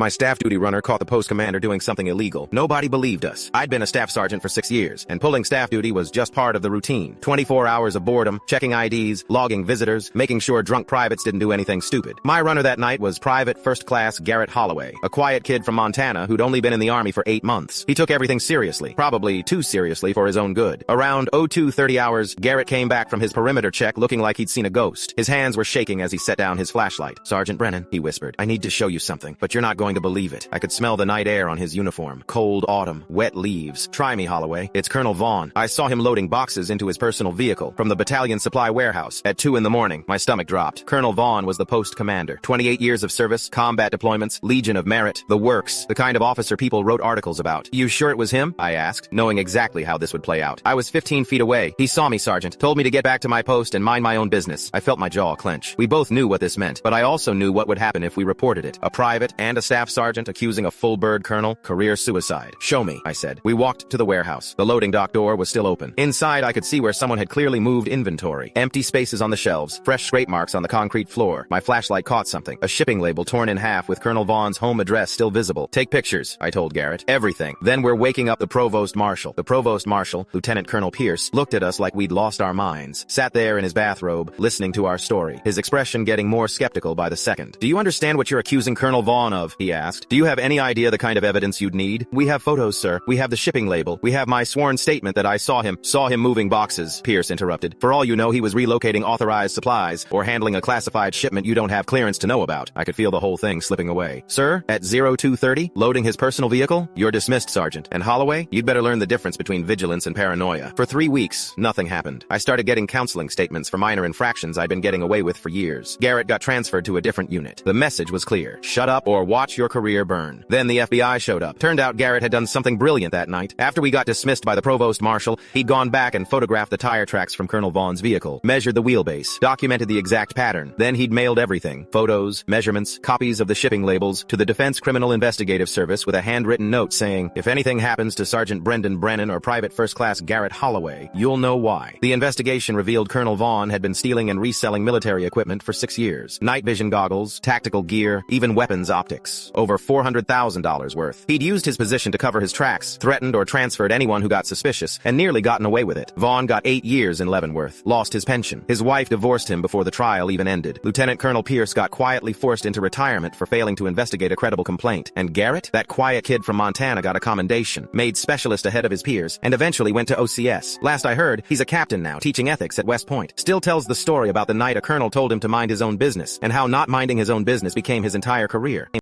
My staff duty runner caught the post commander doing something illegal. Nobody believed us. I'd been a staff sergeant for 6 years, and pulling staff duty was just part of the routine. 24 hours of boredom, checking IDs, logging visitors, making sure drunk privates didn't do anything stupid. My runner that night was Private First Class Garrett Holloway, a quiet kid from Montana who'd only been in the Army for 8 months. He took everything seriously, probably too seriously for his own good. Around 02:30 hours, Garrett came back from his perimeter check looking like he'd seen a ghost. His hands were shaking as he set down his flashlight. "Sergeant Brennan," he whispered, "I need to show you something, but you're not going to believe it." I could smell the night air on his uniform. Cold autumn, wet leaves. "Try me, Holloway. It's Colonel Vaughn." I saw him loading boxes into his personal vehicle from the battalion supply warehouse. At 2 in the morning, my stomach dropped. Colonel Vaughn was the post commander. 28 years of service, combat deployments, Legion of Merit, the works, the kind of officer people wrote articles about. "You sure it was him?" I asked, knowing exactly how this would play out. I was 15 feet away. "He saw me, Sergeant. Told me to get back to my post and mind my own business." I felt my jaw clench. We both knew what this meant, but I also knew what would happen if we reported it. A private and a staff sergeant accusing a full bird colonel, career suicide. "Show me," I said. We walked to the warehouse. The loading dock door was still open. Inside, I could see where someone had clearly moved inventory. Empty spaces on the shelves, fresh scrape marks on the concrete floor. My flashlight caught something. A shipping label torn in half with Colonel Vaughn's home address still visible. "Take pictures," I told Garrett. "Everything." Then we're waking up the provost marshal. The provost marshal, Lieutenant Colonel Pierce, looked at us like we'd lost our minds. Sat there in his bathrobe, listening to our story, his expression getting more skeptical by the second. "Do you understand what you're accusing Colonel Vaughn of?" he asked. "Do you have any idea the kind of evidence you'd need?" "We have photos, sir. We have the shipping label. We have my sworn statement that I saw him moving boxes," Pierce interrupted. "For all you know, he was relocating authorized supplies or handling a classified shipment you don't have clearance to know about." I could feel the whole thing slipping away. "Sir, at 02:30, loading his personal vehicle? You're dismissed, Sergeant. And Holloway, you'd better learn the difference between vigilance and paranoia." For 3 weeks, nothing happened. I started getting counseling statements for minor infractions I'd been getting away with for years. Garrett got transferred to a different unit. The message was clear: shut up or watch your career burn. Then the FBI showed up. Turned out Garrett had done something brilliant that night. After we got dismissed by the provost marshal, he'd gone back and photographed the tire tracks from Colonel Vaughn's vehicle, measured the wheelbase, documented the exact pattern. Then he'd mailed everything, photos, measurements, copies of the shipping labels, to the Defense Criminal Investigative Service with a handwritten note saying, "If anything happens to Sergeant Brendan Brennan or Private First Class Garrett Holloway, you'll know why." The investigation revealed Colonel Vaughn had been stealing and reselling military equipment for 6 years. Night vision goggles, tactical gear, even weapons optics. Over $400,000 worth. He'd used his position to cover his tracks, threatened or transferred anyone who got suspicious, and nearly gotten away with it. Vaughn got 8 years in Leavenworth, lost his pension. His wife divorced him before the trial even ended. Lieutenant Colonel Pierce got quietly forced into retirement for failing to investigate a credible complaint. And Garrett, that quiet kid from Montana, got a commendation, made specialist ahead of his peers, and eventually went to OCS. Last I heard, he's a captain now, teaching ethics at West Point. Still tells the story about the night a colonel told him to mind his own business, and how not minding his own business became his entire career.